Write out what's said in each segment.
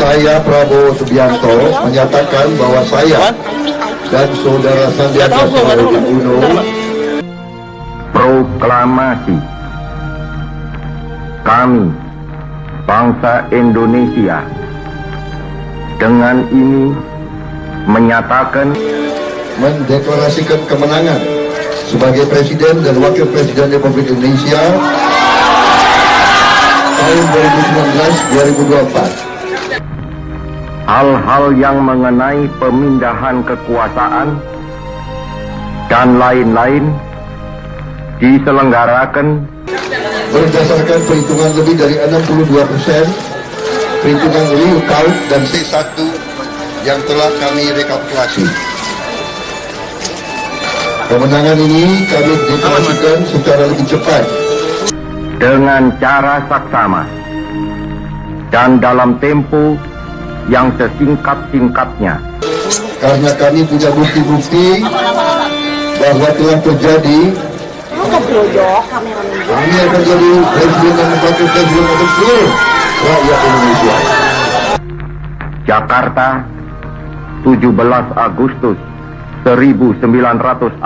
Saya Prabowo Subianto menyatakan bahwa saya dan saudara Sandiaga Uno proklamasi kami bangsa Indonesia dengan ini menyatakan mendeklarasikan kemenangan sebagai Presiden dan Wakil Presiden Republik Indonesia tahun 2019-2024. Hal-hal yang mengenai pemindahan kekuasaan dan lain-lain diselenggarakan berdasarkan perhitungan lebih dari 62%, perhitungan real count dan C1 yang telah kami rekapitulasi. Kemenangan ini kami deklarasikan secara lebih cepat dengan cara saksama dan dalam tempo yang sesingkat-singkatnya. karena kami punya bukti-bukti bahwa telah terjadi. Kami akan jadi presiden dan wakil presiden untuk seluruh rakyat Indonesia. Jakarta, 17 Agustus 1945,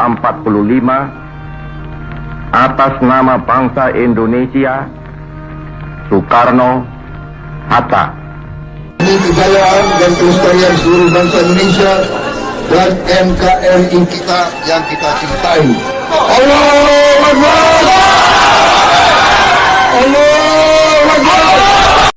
atas nama bangsa Indonesia, Soekarno Hatta. Ini kejayaan dan kelestarian seluruh bangsa Indonesia dan NKRI kita yang kita cintai. Allahu Akbar.